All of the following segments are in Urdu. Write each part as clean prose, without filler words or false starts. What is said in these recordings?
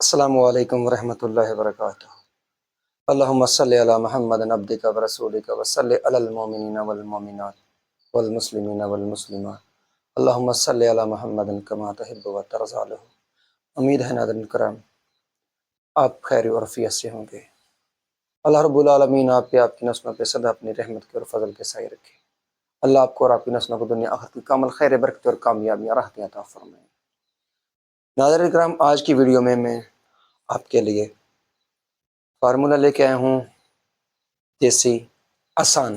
السلام علیکم ورحمۃ اللہ وبرکاتہ۔ اللہم صلی علی محمد عبدک ورسولک وصلی علی المؤمنین والمؤمنات والمسلمین والمسلمات اللہم صلی علی محمد کما تحب و ترضی عنہ۔ امید ہے ناظرین کرام آپ خیر و عافیت سے ہوں گے۔ اللہ رب العالمین آپ پہ، آپ کی نسلوں پہ سدا اپنی رحمت کے اور فضل کے سائے رکھے۔ اللہ آپ کو اور آپ کی نسلوں کو دنیا آخرت کی کامل خیر برکت اور کامیابیاں راحتیں عطا فرمائے۔ ناظرین کرام، آج کی ویڈیو میں آپ کے لیے فارمولہ لے کے آیا ہوں، دیسی، آسان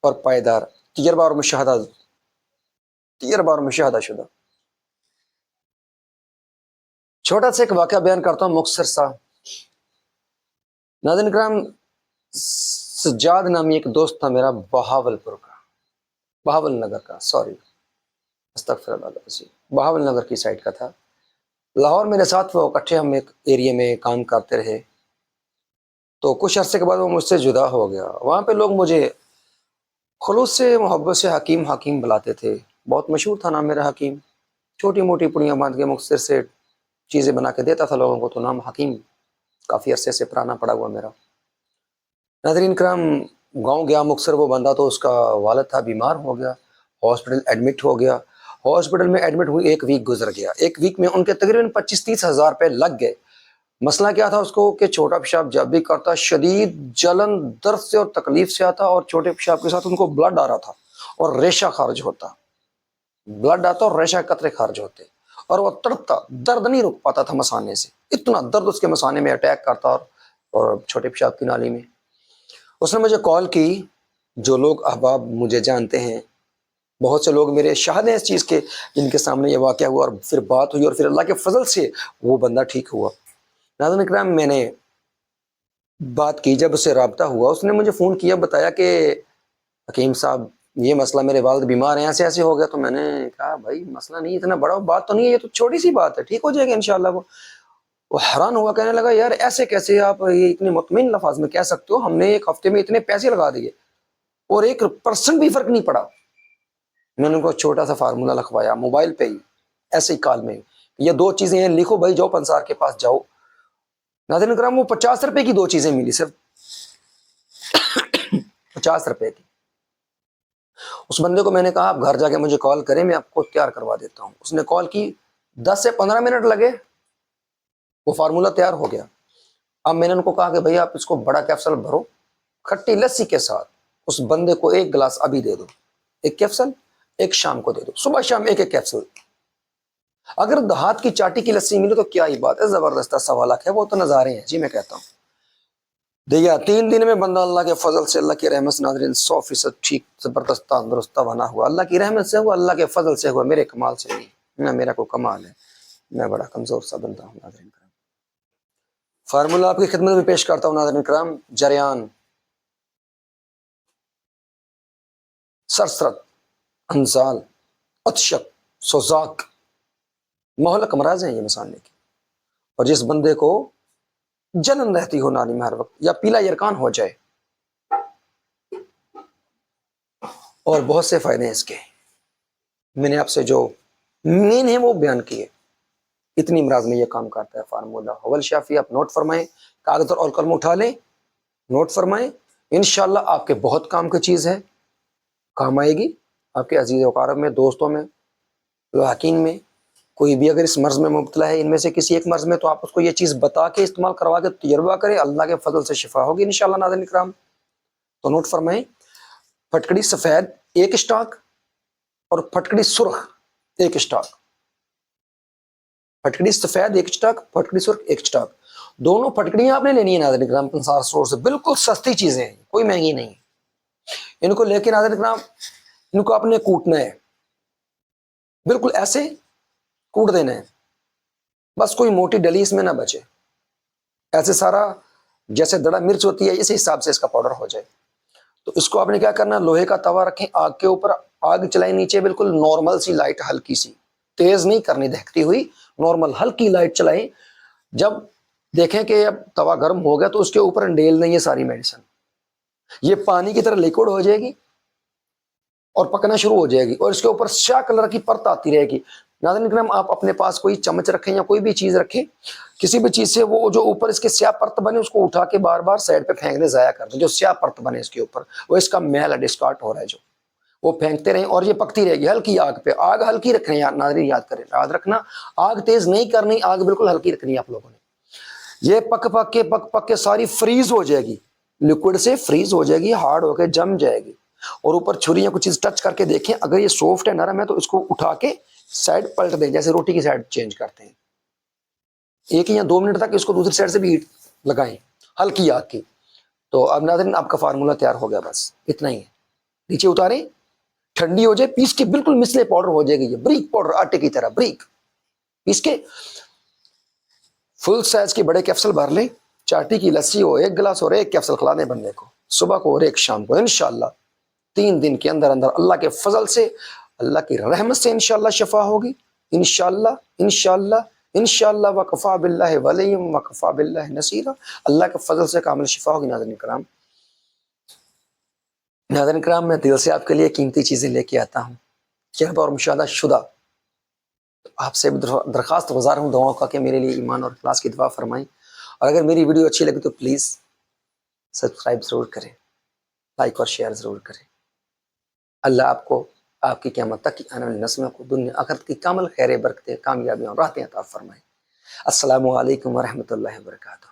اور پائیدار، تجربہ اور مشاہدہ شدہ۔ چھوٹا سا ایک واقعہ بیان کرتا ہوں، مختصر سا۔ ناظرین کرام، سجاد نامی ایک دوست تھا میرا، بہاول نگر کا، استغفر اللہ العظیم، بہاول نگر کی سائڈ کا تھا۔ لاہور میرے ساتھ وہ اکٹھے ہم ایک ایریے میں کام کرتے رہے، تو کچھ عرصے کے بعد وہ مجھ سے جدا ہو گیا۔ وہاں پہ لوگ مجھے خلوص سے، محبت سے حکیم بلاتے تھے۔ بہت مشہور تھا نام میرا حکیم، چھوٹی موٹی پڑیاں باندھ کے مختصر سے چیزیں بنا کے دیتا تھا لوگوں کو، تو نام حکیم کافی عرصے سے پرانا پڑا ہوا میرا۔ ناظرین کرام، گاؤں گیا مختصر، وہ بندہ تو اس کا والد تھا بیمار ہو گیا، ہاسپٹل ایڈمٹ ہو گیا۔ ہاسپٹل میں ایڈمٹ ہوئی، ایک ویک گزر گیا۔ ایک ویک میں ان کے تقریباً 25-30 ہزار روپے لگ گئے۔ مسئلہ کیا تھا اس کو کہ چھوٹا پیشاب جب بھی کرتا شدید جلن، درد سے اور تکلیف سے آتا، اور چھوٹے پیشاب کے ساتھ ان کو بلڈ آ رہا تھا اور ریشہ خارج ہوتا، بلڈ آتا اور ریشہ قطرے خارج ہوتے، اور وہ تڑپتا، درد نہیں رک پاتا تھا مثانے سے، اتنا درد اس کے مثانے میں اٹیک کرتا اور چھوٹے پیشاب کی نالی میں۔ اس نے مجھے کال کی، جو لوگ احباب مجھے جانتے ہیں، بہت سے لوگ میرے شاہد ہیں اس چیز کے، جن کے سامنے یہ واقعہ ہوا اور پھر بات ہوئی اور پھر اللہ کے فضل سے وہ بندہ ٹھیک ہوا۔ ناظرین کرام، میں نے بات کی، جب اس سے رابطہ ہوا، اس نے مجھے فون کیا، بتایا کہ حکیم صاحب یہ مسئلہ، میرے والد بیمار ہیں، ایسے ہو گیا۔ تو میں نے کہا بھائی مسئلہ نہیں، اتنا بڑا بات تو نہیں ہے، یہ تو چھوٹی سی بات ہے، ٹھیک ہو جائے گا انشاءاللہ۔ وہ حیران ہوا، کہنے لگا یار ایسے کیسے آپ یہ اتنے مطمئن لفاظ میں کہہ سکتے ہو؟ ہم نے ایک ہفتے میں اتنے پیسے لگا دیے اور 1% بھی فرق نہیں پڑا۔ میں نے ان کو چھوٹا سا فارمولہ لکھوایا موبائل پہ ہی، ایسے ہی کال میں، یہ 2 چیزیں ہیں، لکھو بھائی، جاؤ پنسار کے پاس جاؤ۔ ناظرین کرام، وہ 50 روپے کی 2 چیزیں ملی، صرف 50 روپے کی۔ اس بندے کو میں نے کہا آپ گھر جا کے مجھے کال کریں، میں آپ کو تیار کروا دیتا ہوں۔ اس نے کال کی، 10 سے 15 منٹ لگے، وہ فارمولہ تیار ہو گیا۔ اب میں نے ان کو کہا کہ بھئی آپ اس کو بڑا کیپسول بھرو، کھٹی لسی کے ساتھ، اس بندے کو 1 گلاس ابھی دے دو، 1 کیپسول، 1 شام کو دے دو، صبح شام 1 کیپسول۔ اگر دہات کی چاٹی کی لسی ملی تو کیا ہی بات ہے، زبردست سوالک ہے، وہ تو نظارے ہیں جی، میں کہتا ہوں۔ دیکھا 3 دن میں بندہ اللہ کے فضل سے، اللہ کی رحمت سے ناظرین 100% ٹھیک، زبردست تندرست بنا ہوا، اللہ کی رحمت سے ہوا، اللہ کے فضل سے ہوا، میرے کمال سے نہیں، نہ میرا کوئی کمال ہے، میں بڑا کمزور سا بندہ ہوں۔ ناظرین کرام، فارمولہ آپ کی خدمت میں پیش کرتا ہوں ناظرین کرام۔ جریان، سرسرت، انزال، عطشت، سوزاک، مہلک امراض ہیں یہ مثانے کی، اور جس بندے کو جلن رہتی ہو نالی میں ہر وقت، یا پیلا یرکان ہو جائے، اور بہت سے فائدے ہیں اس کے، میں نے آپ سے جو مین ہے وہ بیان کیے۔ اتنی امراض میں یہ کام کرتا ہے فارمولہ اول شافی۔ آپ نوٹ فرمائیں، کاغذ اور قلم اٹھا لیں، نوٹ فرمائیں، انشاءاللہ آپ کے بہت کام کی چیز ہے، کام آئے گی آپ کے عزیز و اقارب میں، دوستوں میں، لواحقین میں۔ کوئی بھی اگر اس مرض میں مبتلا ہے، ان میں سے کسی ایک مرض میں، تو آپ اس کو یہ چیز بتا کے، استعمال کروا کے تجربہ کریں، اللہ کے فضل سے شفا ہوگی انشاءاللہ ناظرین کرام۔ تو نوٹ فرمائیں، پھٹکڑی سفید 1 اسٹاک اور پھٹکڑی سرخ 1 اسٹاک، پھٹکڑی سفید 1 اسٹاک، پھٹکڑی سرخ 1 اسٹاک، دونوں پھٹکڑیاں آپ نے لینی ہے ناظرین کرام، پنسار اسٹور سے، بالکل سستی چیزیں ہیں، کوئی مہنگی نہیں۔ ان کو لے کے ناظرین کرام، ان کو آپ نے کوٹنا ہے، بالکل ایسے کوٹ دینا ہے، بس کوئی موٹی ڈلی اس میں نہ بچے، ایسے سارا جیسے دڑا مرچ ہوتی ہے اسی حساب سے اس کا پاؤڈر ہو جائے۔ تو اس کو آپ نے کیا کرنا، لوہے کا توا رکھیں، آگ کے اوپر، آگ چلائیں نیچے، بالکل نارمل سی لائٹ، ہلکی سی، تیز نہیں کرنی دہکتی ہوئی، نارمل ہلکی لائٹ چلائیں۔ جب دیکھیں کہ اب توا گرم ہو گیا تو اس کے اوپر ڈیل دیں یہ ساری میڈیسن، یہ پانی کی طرح لیکوڈ ہو جائے گی اور پکنا شروع ہو جائے گی، اور اس کے اوپر سیاہ کلر کی پرت آتی رہے گی۔ ناظرین کرام آپ اپنے پاس کوئی چمچ رکھیں یا کوئی بھی چیز رکھیں، کسی بھی چیز سے وہ جو اوپر اس کے سیاہ پرت بنے اس کو اٹھا کے بار بار سائڈ پہ پھینک دیں، ضائع کر دیں۔ جو سیاہ پرت بنے اس کے اوپر وہ اس کا میل ہے، ڈسکارٹ ہو رہا ہے جو، وہ پھینکتے رہیں اور یہ پکتی رہے گی ہلکی آگ پہ۔ آگ ہلکی رکھیں ناظرین، یاد کریں، یاد رکھنا آگ تیز نہیں کرنی، آگ بالکل ہلکی رکھنی ہے آپ لوگوں نے۔ یہ پک کے ساری فریز ہو جائے گی، لکوڈ سے فریز ہو جائے گی، ہارڈ ہو کے جم جائے گی، اور اوپر چھری یا کچھ چیز ٹچ کر کے دیکھیں، اگر یہ سافٹ ہے، نرم ہے، تو اس کو اٹھا کے سائڈ پلٹ دیں، جیسے روٹی کی سائڈ چینج کرتے ہیں۔ 1 یا 2 منٹ تک اس کو دوسری سائڈ سے بھی ہیٹ لگائیں ہلکی آگ کی۔ تو اب ناظرین آپ کا فارمولہ تیار ہو گیا، بس اتنا ہی ہے۔ نیچے اتاریں، ٹھنڈی ہو جائے، پیس کے بالکل مسلے پاؤڈر ہو جائے گی، یہ بریک پاؤڈر، آٹے کی طرح بریک پیس کے فل سائز کے بڑے کیپسول بھر لیں۔ چاٹی کی لسی ہو 1 گلاس اور 1 کیپسول کھلا دیں بندے کو، صبح کو اور 1 شام کو۔ انشاءاللہ 3 دن کے اندر اللہ کے فضل سے، اللہ کی رحمت سے انشاءاللہ شفا ہوگی، انشاءاللہ انشاءاللہ انشاءاللہ، وکفا باللہ ولی وکفا باللہ نصیرا۔ اللہ کے فضل سے کامل شفا ہوگی۔ ناظرین کرام، ناظرین کرام، میں دل سے آپ کے لیے قیمتی چیزیں لے کے آتا ہوں، جب اور مشاہدہ شدہ۔ آپ سے درخواست گزار ہوں دعاؤں کا کہ میرے لیے ایمان اور اخلاص کی دعا فرمائیں، اور اگر میری ویڈیو اچھی لگی تو پلیز سبسکرائب ضرور کریں، لائک اور شیئر ضرور کریں۔ اللہ آپ کو، آپ کی قیامت تک کی آنے والی نسلوں کو دنیا آخرت کی کامل خیر برکتیں، کامیابیاں اور راحتیں عطا فرمائیں۔ السلام علیکم ورحمۃ اللہ وبرکاتہ۔